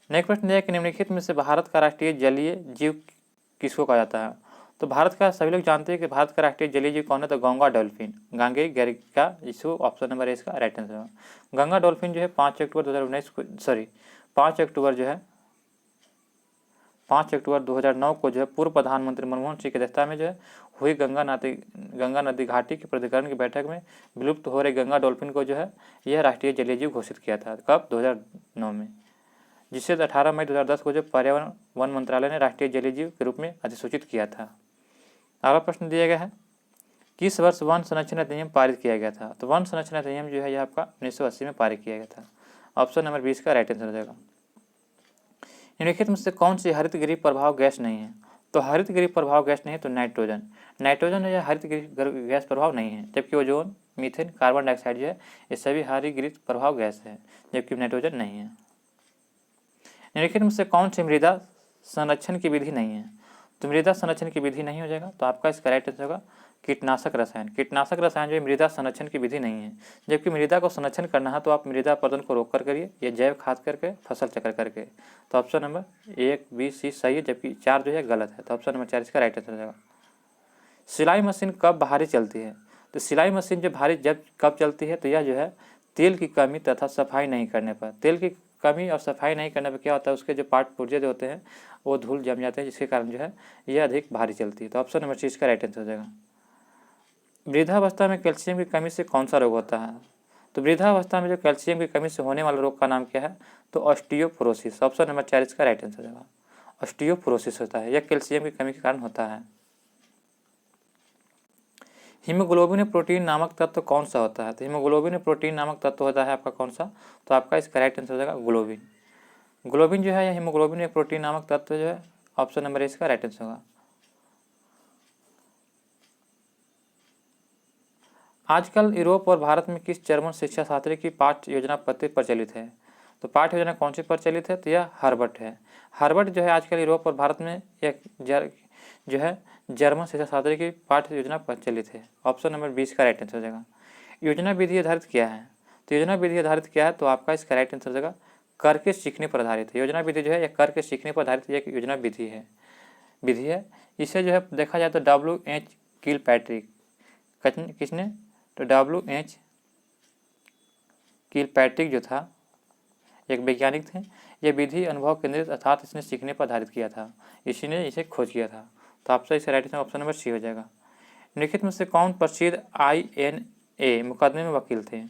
Speaker 1: नेक्स्ट प्रश्न है कि निम्नलिखित में से भारत का राष्ट्रीय जलीय जीव किसको कहा जाता है? तो भारत का सभी लोग जानते हैं कि भारत का राष्ट्रीय जलीय जीव कौन है? तो गंगा डॉल्फिन, गांगे गैरिका, इसको ऑप्शन नंबर ए इसका राइट आंसर है। गंगा डॉल्फिन जो है 5 अक्टूबर 2019 को 5 अक्टूबर जो है 5 अक्टूबर 2009 को जो है पूर्व प्रधानमंत्री मनमोहन सिंह की अध्यक्षता में जो है हुई गंगा नदी घाटी के प्राधिकरण की बैठक में विलुप्त हो रहे गंगा डॉल्फिन को जो है यह राष्ट्रीय जलीय जीव घोषित किया था। कब? 2009 में, जिसे 18 मई 2010 को जो पर्यावरण वन मंत्रालय ने राष्ट्रीय जलीय जीव के रूप में अधिसूचित किया था। अगला प्रश्न दिया गया है किस वर्ष वन संरक्षण अधिनियम पारित किया गया था? तो वन संरक्षण अधिनियम जो है यह आपका 1980 में पारित किया गया था। ऑप्शन नंबर 20 का राइट आंसर हो जाएगा। निम्नलिखित में से कौन सी हरित गृह प्रभाव गैस नहीं है? तो हरित गृह प्रभाव गैस नहीं है तो नाइट्रोजन। नाइट्रोजन जो है हरित गृह गैस प्रभाव नहीं है, जबकि ओजोन, मीथेन, कार्बन डाइऑक्साइड जो है ये सभी हरित गृह प्रभाव गैस है, जबकि नाइट्रोजन नहीं है। निम्नलिखित में से कौन सी मृदा संरक्षण की विधि नहीं है? तो मृदा संरक्षण की विधि नहीं हो जाएगा, तो आपका इसका राइट आंसर होगा कीटनाशक रसायन। कीटनाशक रसायन जो मृदा संरक्षण की विधि नहीं है, जबकि मृदा को संरक्षण करना है तो आप मृदा अपरदन को रोक कर करिए या जैव खाद करके, फसल चक्र करके। तो ऑप्शन नंबर 1, बी, सी सही है, जबकि 4 जो है गलत है। तो ऑप्शन नंबर 4 इसका राइट आंसर हो जाएगा। सिलाई मशीन कब भारी चलती है? तो सिलाई मशीन जो भारी जब कब चलती है तो यह जो है तेल की कमी तथा सफाई नहीं करने पर। तेल की कमी और सफाई नहीं करने पर क्या होता है, उसके जो पार्ट पुर्जे जो होते हैं वो धूल जम जाते हैं, जिसके कारण जो है यह अधिक भारी चलती है। तो ऑप्शन नंबर 6 इसका राइट आंसर हो जाएगा। वृद्धावस्था में कैल्शियम की कमी से कौन सा रोग होता है? तो वृद्धावस्था में जो कैल्शियम की कमी से होने वाले रोग का नाम क्या है? तो ऑस्टियोपोरोसिस। ऑप्शन नंबर 4 इसका राइट आंसर हो जाएगा। ऑस्टियोपोरोसिस होता है, यह कैल्शियम की कमी के कारण होता है। हीमोग्लोबिन में प्रोटीन नामक तत्व कौन सा होता है? तो हीमोग्लोबिन में प्रोटीन नामक तत्व होता है आपका कौन सा? तो आपका इसका राइट आंसर हो जाएगा ग्लोबिन। ग्लोबिन जो है यह हीमोग्लोबिन एक प्रोटीन नामक तत्व जो है, ऑप्शन नंबर इसका राइट आंसर होगा। आजकल यूरोप और भारत में किस जर्मन शिक्षा शास्त्री की पाठ्य योजना पद्धति प्रचलित है? तो पाठ्य योजना कौन सी प्रचलित है? तो यह हार्वर्ड है। हार्वर्ड जो है आजकल यूरोप और भारत में एक जो है जर्मन शिक्षा शास्त्री की पाठ्य योजना प्रचलित है। ऑप्शन नंबर 20 का राइट आंसर हो जाएगा। योजना विधि आधारित क्या है? तो योजना विधि आधारित क्या है? तो आपका इसका राइट आंसर हो जाएगा करके सीखने पर आधारित है। योजना विधि जो है यह करके सीखने पर आधारित एक योजना विधि है। इसे जो है देखा जाए तो WH किलपैट्रिक किसने? तो WH किलपैट्रिक जो था एक वैज्ञानिक थे। यह विधि अनुभव केंद्रित अर्थात इसने सीखने पर आधारित किया था, इसी ने इसे खोज किया था। तो आपसे इसे right answer option number C हो जाएगा। निम्नलिखित में से कौन प्रसिद्ध INA मुकदमे में वकील थे?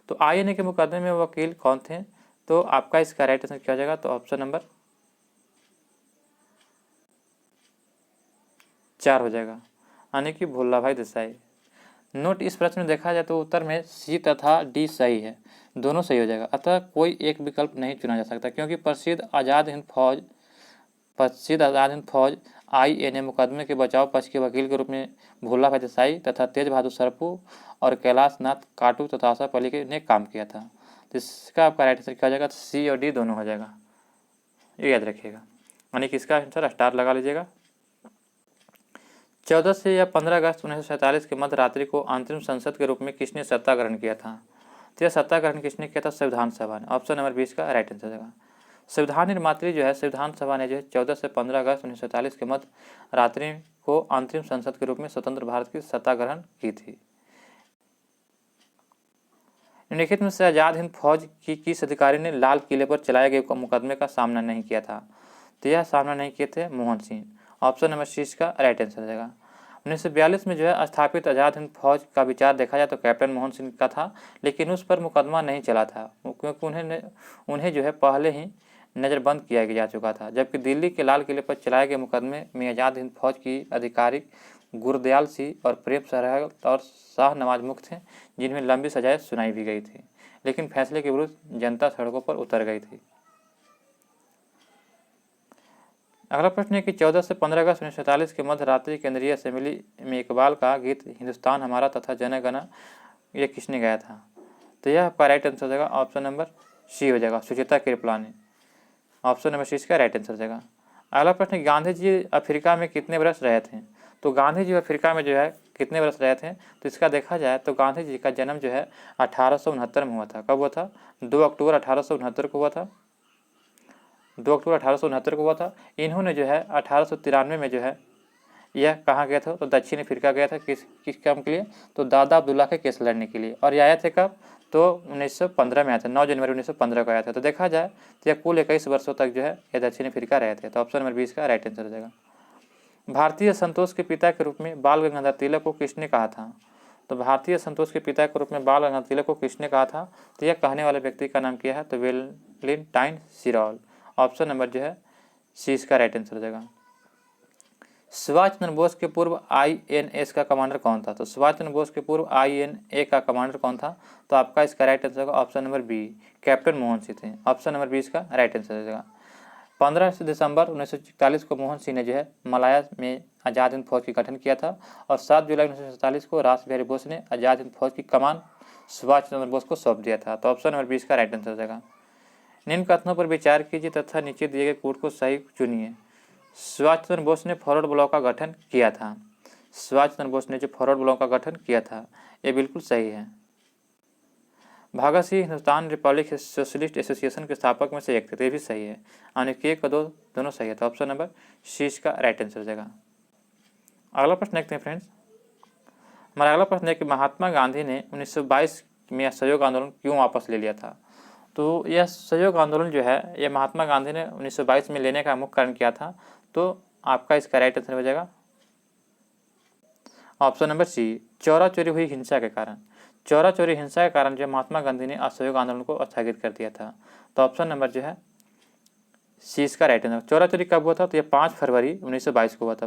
Speaker 1: तो INA के मुकदमे में वकील कौन थे? तो आपका इसका राइट आंसर क्या हो जाएगा? तो ऑप्शन नंबर 4 हो जाएगा, यानी कि भोला भाई देसाई। नोट इस प्रश्न में देखा जाए तो उत्तर में सी तथा डी सही है, दोनों सही हो जाएगा। अतः कोई एक विकल्प नहीं चुना जा सकता, क्योंकि प्रसिद्ध आज़ाद हिंद फौज INA मुकदमे के बचाव पक्ष के वकील के रूप में भोला भाई देसाई तथा तेज बहादुर सरपू और कैलाश नाथ काटू तथा आशा अली ने काम किया था। तो इसका आपका राइट आंसर क्या हो जाएगा? तो सी और डी दोनों हो जाएगा, ये याद रखिएगा। यानी कि इसका आंसर स्टार लगा लीजिएगा। 14 से या 15 अगस्त 1947 के मध्य रात्रि को अंतरिम संसद के रूप में किसने सत्ता ग्रहण किया था? तो यह सत्ता ग्रहण किसने किया था? संविधान सभा ने। ऑप्शन नंबर 20 का राइट आंसर होगा। संविधान निर्मात्री जो है संविधान सभा ने जो है 14 से 15 अगस्त 1947 के मध्य रात्रि को अंतरिम संसद के रूप में स्वतंत्र भारत की सत्ता ग्रहण की थी। निम्नलिखित में से आज़ाद हिंद फौज की किस अधिकारी ने लाल किले पर चलाए गए मुकदमे का सामना नहीं किया था? तो यह सामना नहीं किए थे मोहन सिंह। ऑप्शन नंबर 6 का राइट आंसर हो जाएगा। 1942 में जो है स्थापित आज़ाद हिंद फौज का विचार देखा जाए तो कैप्टन मोहन सिंह का था, लेकिन उस पर मुकदमा नहीं चला था, क्योंकि उन्हें जो है पहले ही नज़रबंद किया जा चुका था। जबकि दिल्ली के लाल किले पर चलाए गए मुकदमे में आज़ाद हिंद फौज की अधिकारिक गुरदयाल सिंह और प्रेम सहगल और शाह नवाज मुख थे, जिनमें लंबी सजाएं सुनाई भी गई थी, लेकिन फैसले के विरुद्ध जनता सड़कों पर उतर गई थी। अगला प्रश्न है कि 14 से 15 अगस्त 1947 के मध्य रात्रि केंद्रीय असेंबली में इकबाल का गीत हिंदुस्तान हमारा तथा जन गण ये किसने गाया था? तो यह आपका राइट आंसर हो जाएगा, ऑप्शन नंबर सी हो जाएगा, Sucheta Kripalani. Option number C इसका राइट आंसर हो जाएगा। अगला प्रश्न, गांधी जी अफ्रीका में कितने वर्ष रहे थे? तो गांधी जी अफ्रीका में जो है कितने वर्ष रहे थे? तो इसका देखा जाए तो गांधी जी का जन्म जो है 1869 में हुआ था। कब हुआ था? 2 अक्टूबर 1869 को हुआ था। 2 अक्टूबर 1869 को हुआ था। इन्होंने जो है 1893 में जो है यह कहाँ गया था? तो दक्षिण अफ्रीका गया था। किस काम के लिए? तो दादा अब्दुल्ला के केस लड़ने के लिए। और ये आए थे कब? तो 1915 में आया था, 9 जनवरी 1915 को आया था। तो देखा जाए तो यह कुल 21 वर्षों तक जो है ये दक्षिण अफ्रीका रहे थे। तो ऑप्शन नंबर 20 का राइट आंसर हो जाएगा। भारतीय संतोष के पिता के रूप में बाल गंगाधर तिलक को किसने कहा था? तो भारतीय संतोष के पिता के रूप में बाल गंगाधर तिलक को किसने कहा था? तो यह कहने वाले व्यक्ति का नाम क्या है? तो वेलेंटाइन सिरॉल। ऑप्शन नंबर जो है सी इसका राइट आंसर हो जाएगा। सुभाष चंद्र बोस के पूर्व INS का कमांडर कौन था? तो सुभाष चंद्र बोस के पूर्व INA का कमांडर कौन था? तो आपका इसका राइट आंसर होगा option number B, captain Mohan Singh थे। ऑप्शन नंबर 20 का राइट आंसर हो जाएगा। 15 दिसंबर 1941 को मोहन सिंह ने जो है मलाया में आज़ाद हिंद फौज की गठन किया था और 7 जुलाई 1947 को रास बिहारी बोस ने आज़ाद हिंद फौज की कमान सुभाष चंद्र बोस को सौंप दिया था। तो ऑप्शन नंबर 20 का राइट आंसर हो जाएगा। निम्न कथनों पर विचार कीजिए तथा नीचे दिए गए कोड को सही चुनिए। सुभाष चंद्र बोस ने फॉरवर्ड ब्लॉक का गठन किया था। सुभाष चंद्र बोस ने जो फॉरवर्ड ब्लॉक का गठन किया था ये बिल्कुल सही है। Bhagat Singh Hindustan republic socialist association के स्थापक में से एक थे, ये भी सही है। यानी कि 1 और 2 दोनों सही है। तो ऑप्शन नंबर सी इसका राइट आंसर हो जाएगा। अगला प्रश्न देखते हैं फ्रेंड्स। हमारा अगला प्रश्न है कि महात्मा गांधी ने 1922 में असहयोग आंदोलन क्यों वापस ले लिया था? तो यह सहयोग आंदोलन जो है यह महात्मा गांधी ने 1922 में लेने का मुख्य कारण क्या था? तो आपका इसका राइट आंसर हो जाएगा ऑप्शन नंबर सी, चौरा चोरी हुई हिंसा के कारण। चौरा चोरी हिंसा के कारण जो महात्मा गांधी ने असहयोग आंदोलन को स्थगित कर दिया था। तो ऑप्शन नंबर जो है सी इसका राइट आंसर। चौरा चोरी कब हुआ था? तो यह 5 फरवरी 1922 को हुआ था।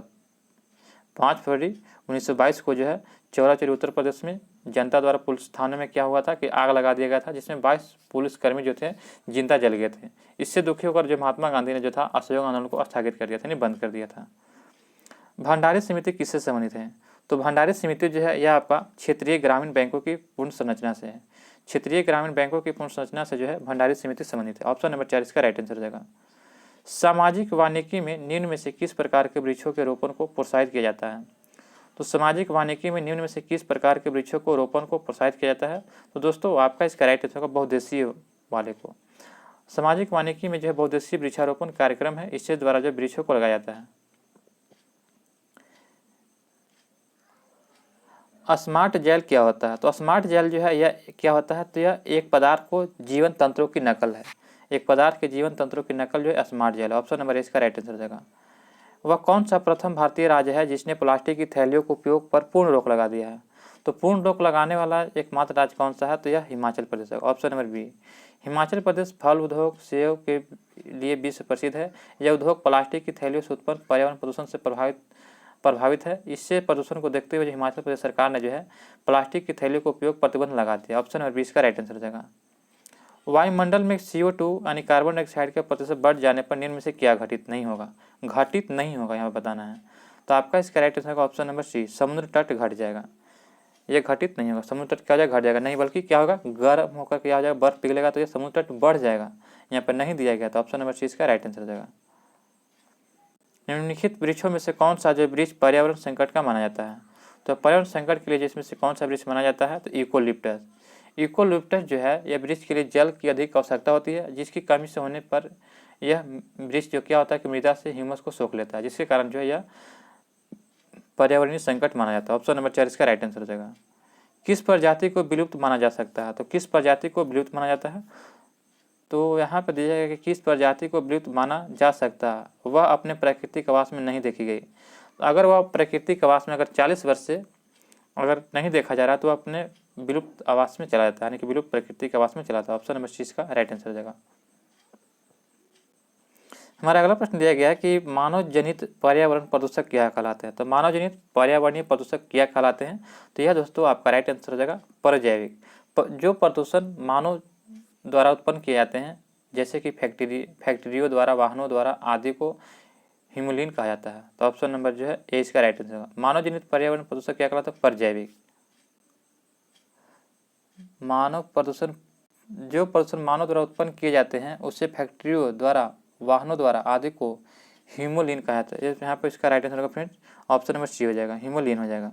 Speaker 1: 5 फरवरी 1922 को जो है चौरा चोरी उत्तर प्रदेश में जनता द्वारा पुलिस थाने में क्या हुआ था कि आग लगा दिया गया था, जिसमें 22 पुलिसकर्मी जो थे जिंदा जल गए थे। इससे दुखी होकर जो महात्मा गांधी ने जो था असहयोग आंदोलन को स्थगित कर दिया था, यानी बंद कर दिया था। भंडारी समिति किससे संबंधित है? तो भंडारी समिति जो है यह आपका क्षेत्रीय ग्रामीण बैंकों की पूर्ण संरचना से है। क्षेत्रीय ग्रामीण बैंकों की पूर्ण संरचना से जो है भंडारी समिति संबंधित है। ऑप्शन नंबर 4 इसका राइट आंसर हो जाएगा। सामाजिक वानिकी में निम्न में से किस प्रकार के वृक्षों के रोपण को प्रोत्साहित किया जाता है? तो सामाजिक वानिकी में निम्न में से किस प्रकार के वृक्षों को रोपण को प्रोत्साहित किया जाता है? तो दोस्तों आपका इसका राइट आंसर होगा बहुउद्देशीय वाले को। सामाजिक वानिकी में जो है बहुउद्देशीय वृक्षारोपण कार्यक्रम है, इसके द्वारा जो वृक्षों को लगाया जाता है। स्मार्ट जेल क्या होता है? तो स्मार्ट जेल जो है यह क्या होता है? तो यह एक पदार्थ को जीवन तंत्रों की नकल है। एक पदार्थ के जीवन तंत्रों की नकल जो है स्मार्ट जेल है। ऑप्शन नंबर इसका राइट आंसर हो जाएगा। वह कौन सा प्रथम भारतीय राज्य है जिसने प्लास्टिक की थैलियों के उपयोग पर पूर्ण रोक लगा दिया है? तो पूर्ण रोक लगाने वाला एकमात्र राज्य कौन सा है? तो यह हिमाचल प्रदेश है। Option number B, Himachal Pradesh फल उद्योग सेब के लिए विश्व प्रसिद्ध है। यह उद्योग प्लास्टिक की थैलियों से उत्पन्न पर्यावरण प्रदूषण से प्रभावित है। इससे प्रदूषण को देखते हुए हिमाचल प्रदेश सरकार ने जो है प्लास्टिक की थैलियों को उपयोग प्रतिबंध लगा दिया। ऑप्शन नंबर 20 का राइट आंसर हो जाएगा। वायुमंडल में CO2 यानी कार्बन डाइऑक्साइड का प्रतिशत बढ़ जाने पर निम्न में से क्या घटित नहीं होगा? घटित नहीं होगा यहाँ पर बताना है। तो आपका इसका राइट आंसर होगा ऑप्शन नंबर सी, समुद्र तट घट जाएगा। ये घटित नहीं होगा, समुद्र तट क्या हो जाएगा? घट जाएगा नहीं, बल्कि क्या होगा? गर्म होकर क्या हो जाएगा? बर्फ पिघलेगा तो ये समुद्र तट बढ़ जाएगा। यहाँ पर नहीं दिया गया। तो ऑप्शन नंबर सी इसका राइट आंसर हो जाएगा। निम्नलिखित वृक्षों में से कौन सा जो वृक्ष पर्यावरण संकट का माना जाता है? तो पर्यावरण संकट के लिए जिसमें से कौन सा वृक्ष माना जाता है? तो यूकोलिप्टस। यूकोलिप्टस जो है यह वृक्ष के लिए जल की अधिक आवश्यकता होती है, जिसकी कमी से होने पर यह वृक्ष जो क्या होता है कि मृदा से ह्यूमस को सोख लेता है, जिसके कारण जो है यह पर्यावरणीय संकट माना जाता है। ऑप्शन नंबर 4 इसका राइट आंसर हो जाएगा। किस प्रजाति को विलुप्त माना जा सकता है? तो किस प्रजाति को विलुप्त माना जाता है? तो यहाँ पर दिया गया कि किस प्रजाति को विलुप्त माना जा सकता है, वह अपने प्राकृतिक आवास में नहीं देखी गई। तो अगर वह प्राकृतिक आवास में अगर 40 वर्ष से अगर नहीं देखा जा रहा तो वह अपने विलुप्त आवास में चला जाता है, यानी कि विलुप्त प्राकृतिक आवास में चला जाता है। ऑप्शन नंबर सी का राइट आंसर हो जाएगा। हमारा अगला प्रश्न दिया गया है कि मानव जनित पर्यावरण प्रदूषक क्या कहलाते हैं? तो मानव जनित पर्यावरणीय प्रदूषक क्या कहलाते हैं? तो यह दोस्तों आपका राइट आंसर हो जाएगा परजैविक। जो प्रदूषण मानव द्वारा उत्पन्न किए जाते हैं, जैसे कि फैक्ट्रियों द्वारा, वाहनों द्वारा आदि को हीमोलिन कहा जाता है। तो ऑप्शन नंबर जो है ए इसका राइट आंसर होगा। मानव जनित पर्यावरण प्रदूषण क्या कहलाता है? परजैविक। मानव प्रदूषण, जो प्रदूषण मानव द्वारा उत्पन्न किए जाते हैं उससे फैक्ट्रियों द्वारा, वाहनों द्वारा आदि को हीमोलिन कहा जाता है। यहाँ पर इसका राइट आंसर होगा फ्रेंड्स ऑप्शन नंबर सी हो जाएगा, हीमोलिन हो जाएगा।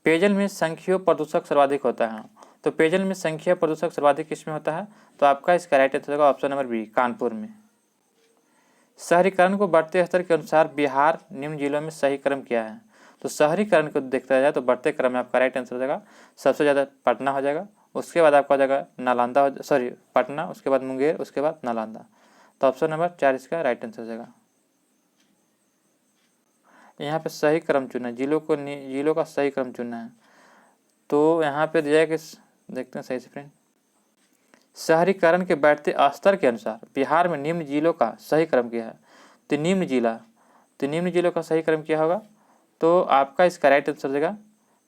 Speaker 1: पेयजल में संख्यीय प्रदूषक सर्वाधिक होता है। तो पेयजल में संख्यीय प्रदूषक सर्वाधिक किसमें होता है? तो आपका इसका राइट आंसर होगा ऑप्शन नंबर बी, कानपुर में। शहरीकरण को बढ़ते स्तर के अनुसार बिहार निम्न जिलों में सही क्रम क्या है? तो शहरीकरण को देखता जाए तो बढ़ते क्रम में आपका राइट आंसर हो जाएगा सबसे ज़्यादा पटना हो जाएगा, उसके बाद आपका हो जाएगा नालंदा, पटना, उसके बाद मुंगेर, उसके बाद नालंदा। तो ऑप्शन नंबर 4 इसका राइट आंसर हो जाएगा। यहाँ पे सही क्रम चुनना है, जिलों का सही क्रम चुनना है। तो यहाँ पे दिया है कि देखते हैं सही से फ्रेंड, शहरीकरण के बढ़ते स्तर के अनुसार बिहार में निम्न जिलों का सही क्रम क्या है? तो निम्न जिलों का सही क्रम क्या होगा? तो आपका इसका राइट आंसर हो जाएगा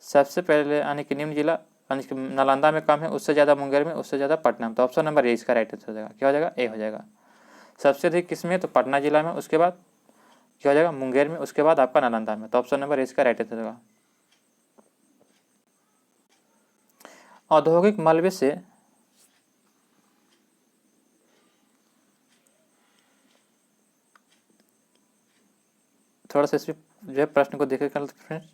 Speaker 1: सबसे पहले यानी कि निम्न जिला यानी कि नालंदा में कम है, उससे ज़्यादा मुंगेर में, उससे ज़्यादा पटना में। तो ऑप्शन नंबर ए इसका राइट आंसर हो जाएगा। क्या हो जाएगा? ए हो जाएगा। सबसे अधिक किस में? तो पटना जिला में, उसके बाद क्या हो जाएगा? मुंगेर में, उसके बाद आपका नालंदा में। तो ऑप्शन नंबर ए इसका राइट आंसर होगा। औद्योगिक मलबे से थोड़ा सा इसमें जो है प्रश्न को देखे कर फ्रेंड्स,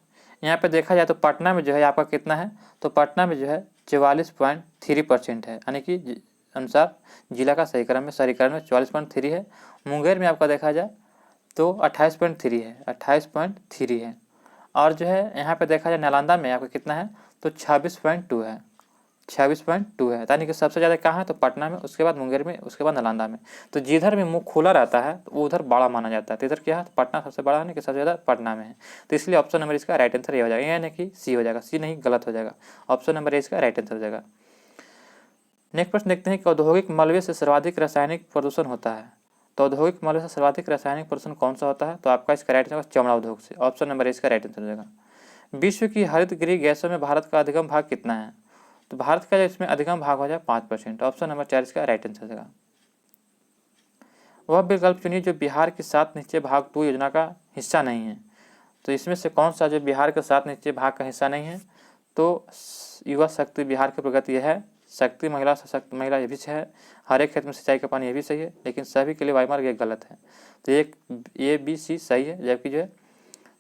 Speaker 1: यहाँ पे देखा जाए तो पटना में जो है आपका कितना है? तो पटना में जो है 44.3% है, यानी कि अनुसार जिला का सही क्रम में शहरीकरण में 44.3 है। मुंगेर में आपका देखा जाए तो 28.3 है, 28.3 है। और जो है यहाँ पे देखा जाए नालंदा में आपका कितना है? तो 26.2 है, 26.2 है। यानी कि सबसे ज़्यादा कहाँ है? तो पटना में, उसके बाद मुंगेर में, उसके बाद नालंदा में। तो जिधर भी मुंह खुला रहता है तो वो उधर बड़ा माना जाता है। तो इधर क्या है? तो पटना सबसे बड़ा है, ना कि सबसे ज़्यादा पटना में है। तो इसलिए ऑप्शन नंबर इसका राइट आंसर ये हो जाएगा, यानी कि सी हो जाएगा। सी नहीं, गलत हो जाएगा। ऑप्शन नंबर ए इसका राइट आंसर हो जाएगा। नेक्स्ट प्रश्न देखते हैं कि औद्योगिक मलबे से सर्वाधिक रासायनिक प्रदूषण होता है। तो औद्योगिक मलबे से सर्वाधिक रासायनिक प्रदूषण कौन सा होता है? तो आपका इसका राइट आंसर चमड़ा उद्योग से। ऑप्शन नंबर ए इसका राइट आंसर हो जाएगा। विश्व की हरित गृह गैसों में भारत का अधिकतम भाग कितना है? तो भारत का इसमें अधिकतम भाग हो जाए 5%। ऑप्शन नंबर 4 इसका राइट आंसर देगा। वह विकल्प चुनिए जो बिहार के 7 निश्चय भाग 2 योजना का हिस्सा नहीं है। तो इसमें से कौन सा जो बिहार के 7 निश्चय भाग का हिस्सा नहीं है? तो युवा शक्ति बिहार की प्रगति यह है, शक्ति महिला सशक्त महिला ये भी है, हर एक क्षेत्र में सिंचाई का पानी ये भी सही है, लेकिन सभी के लिए वायुमार्ग एक गलत है। तो एक ए बी सी सही है, जबकि जो है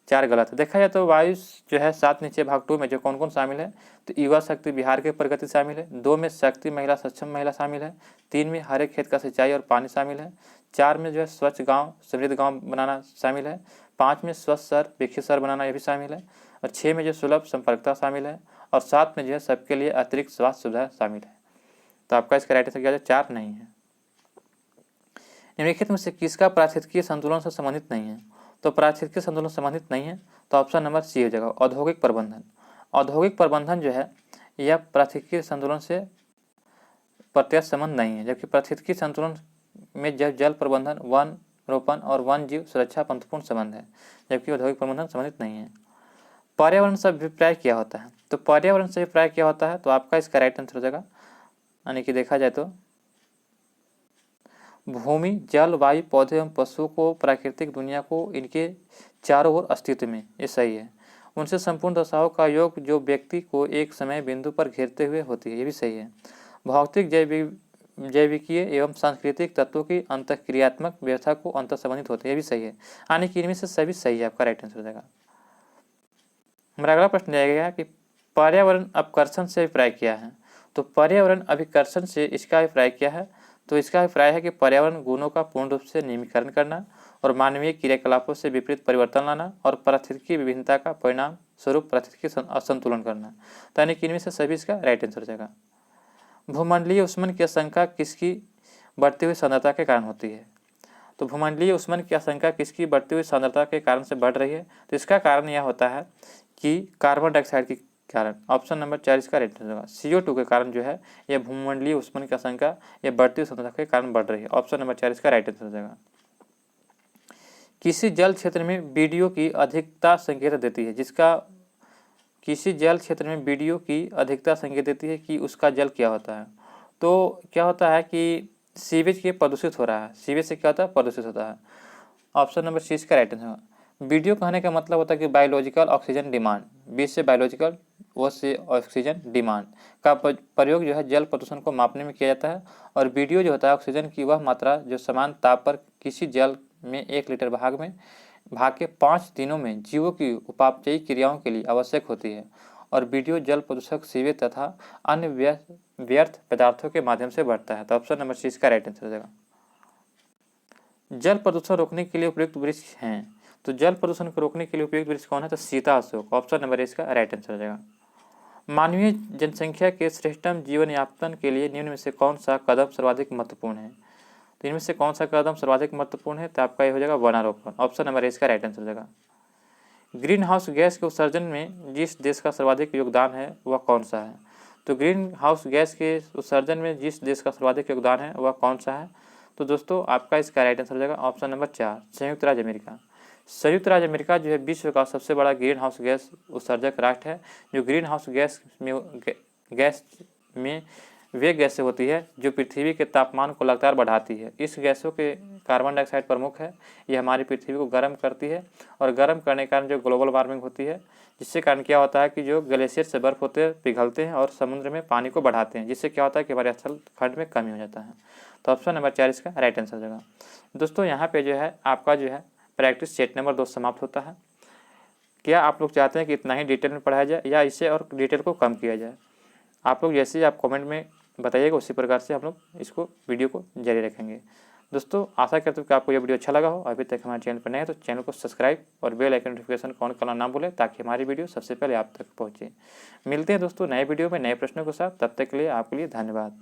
Speaker 1: 4 गलत है। देखा जाए तो वायु जो है 7 नीचे भाग 2 में जो कौन कौन शामिल है? तो युवा शक्ति बिहार की प्रगति शामिल है, 2 में शक्ति महिला सक्षम महिला शामिल है, 3 में हर एक खेत का सिंचाई और पानी शामिल है, 4 में जो है स्वच्छ गांव समृद्ध गांव बनाना शामिल है, 5 में स्वच्छ शहर विकसित शहर बनाना ये भी शामिल है, और 6 में जो सुलभ संपर्कता शामिल है, और 7 में जो है सबके लिए अतिरिक्त स्वास्थ्य सुविधा शामिल है। तो आपका इसका राइट आंसर क्या है? 4 नहीं है। निम्नलिखित में से किसका पारिस्थितिकीय संतुलन से संबंधित नहीं है? तो पारिस्थितिकीय संतुलन संबंधित नहीं है, तो ऑप्शन नंबर सी हो जाएगा, औद्योगिक प्रबंधन। औद्योगिक प्रबंधन जो है यह पारिस्थितिकीय संतुलन से प्रत्यक्ष संबंध नहीं है, जबकि पारिस्थितिकीय संतुलन में जल प्रबंधन, वन रोपण और वन जीव सुरक्षा महत्वपूर्ण संबंध है, जबकि औद्योगिक प्रबंधन संबंधित नहीं है। पर्यावरण से अभिप्राय क्या होता है? तो पर्यावरण से अभिप्राय क्या होता है? तो आपका इसका राइट आंसर हो जाएगा, यानी कि देखा जाए तो भूमि, जल, वायु, पौधे एवं पशुओं को, प्राकृतिक दुनिया को, इनके चारों ओर अस्तित्व में, ये सही है। उनसे संपूर्ण दशाओं का योग जो व्यक्ति को एक समय बिंदु पर घेरते हुए होती है, ये भी सही है। भौतिक, जैविकीय एवं सांस्कृतिक तत्वों की अंतःक्रियात्मक व्यवस्था को अंतर संबंधित होती है, ये भी सही है। यानी कि इनमें से सभी सही है, आपका राइट आंसर हो जाएगा। हमारा अगला प्रश्न रहेगा कि पर्यावरण अपकर्षण से अभिप्राय क्या है? तो पर्यावरण अभिकर्षण से इसका अभिप्राय क्या है? तो इसका अभिप्राय है कि पर्यावरण गुणों का पूर्ण रूप से नियमीकरण करना और मानवीय क्रियाकलापों से विपरीत परिवर्तन लाना और पारिस्थितिकी विभिन्नता का परिणाम स्वरूप पारिस्थितिकी असंतुलन करना। तो यानी कि इनमें से सभी इसका राइट आंसर हो जाएगा। भूमंडलीय उष्मन की आशंका किसकी बढ़ती हुई सांद्रता के कारण होती है? तो भूमंडलीय उष्मन की आशंका किसकी बढ़ती हुई सांद्रता के कारण से बढ़ रही है? तो इसका कारण यह होता है कि कार्बन डाइऑक्साइड के कारण। ऑप्शन नंबर 4 इसका राइट आंसर होगा। CO2 के कारण जो है यह भूमंडलीय उष्मन की आशंका यह बढ़ती हुई सांद्रता के कारण बढ़ रही है। ऑप्शन नंबर 4 इसका राइट आंसर हो जाएगा। किसी जल क्षेत्र में BDO की अधिकता संकेत देती है, जिसका किसी जल क्षेत्र में BDO की अधिकता संकेत देती है कि उसका जल क्या होता है? तो क्या होता है कि सीवेज के प्रदूषित हो रहा है। सीवेज से क्या होता है? प्रदूषित होता है। ऑप्शन नंबर सी इसका राइट आंसर। वीडियो कहने का मतलब होता है कि बायोलॉजिकल ऑक्सीजन डिमांड, बीच से बायोलॉजिकल, वो से ऑक्सीजन डिमांड का प्रयोग जो है जल प्रदूषण को मापने में किया जाता है। और वीडियो जो होता है ऑक्सीजन की वह मात्रा जो समान ताप पर किसी जल में 1 लीटर भाग के 5 दिनों में जीवों की उपापचयी क्रियाओं के लिए आवश्यक होती है। और वीडियो जल प्रदूषक सीवेज तथा अन्य व्यर्थ पदार्थों के माध्यम से बढ़ता है। तो ऑप्शन नंबर सी इसका राइट आंसर हो जाएगा। जल प्रदूषण रोकने के लिए उपयुक्त वृक्ष हैं, तो जल प्रदूषण को रोकने के लिए उपयुक्त वृक्ष कौन है? तो सीता अशोक। ऑप्शन नंबर इसका राइट आंसर हो जाएगा। मानवीय जनसंख्या के श्रेष्ठतम जीवन यापन के लिए निम्न में से कौन सा कदम सर्वाधिक महत्वपूर्ण है? तो इनमें से कौन सा कदम सर्वाधिक महत्वपूर्ण है? तो आपका ये हो जाएगा वनारोपण। ऑप्शन नंबर इसका राइट आंसर हो जाएगा। ग्रीन हाउस गैस के उत्सर्जन में जिस देश का सर्वाधिक योगदान है वह कौन सा है? तो ग्रीन हाउस गैस के उत्सर्जन में जिस देश का सर्वाधिक योगदान है वह कौन सा है? तो दोस्तों आपका इसका राइट आंसर हो जाएगा ऑप्शन नंबर 4, संयुक्त राज्य अमेरिका। संयुक्त राज्य अमेरिका जो है विश्व का सबसे बड़ा ग्रीन हाउस गैस उत्सर्जक राष्ट्र है। जो ग्रीन हाउस गैस में वे गैसें होती है जो पृथ्वी के तापमान को लगातार बढ़ाती है। इस गैसों के कार्बन डाइऑक्साइड प्रमुख है। ये हमारी पृथ्वी को गर्म करती है और गर्म करने के कारण जो ग्लोबल वार्मिंग होती है, जिससे कारण क्या होता है कि जो ग्लेशियर से बर्फ होते हैं पिघलते हैं और समुद्र में पानी को बढ़ाते हैं, जिससे क्या होता है कि हमारे स्थल खंड में कमी हो जाता है। तो ऑप्शन नंबर 4 इसका राइट आंसर हो जाएगा। दोस्तों यहाँ पे जो है आपका जो है प्रैक्टिस सेट नंबर 2 समाप्त होता है। क्या आप लोग चाहते हैं कि इतना ही डिटेल में पढ़ाया जाए या इसे और डिटेल को कम किया जाए? आप लोग जैसे ही आप कमेंट में बताइएगा उसी प्रकार से हम लोग इसको वीडियो को जारी रखेंगे। दोस्तों आशा करते हैं कि आपको यह वीडियो अच्छा लगा हो। अभी तक हमारे चैनल पर नए हैं तो चैनल को सब्सक्राइब और बेल आइकन नोटिफिकेशन ऑन करना ना भूलें, ताकि हमारी वीडियो सबसे पहले आप तक पहुँचे। मिलते हैं दोस्तों नए वीडियो में नए प्रश्नों के साथ। तब तक के लिए आपके लिए धन्यवाद।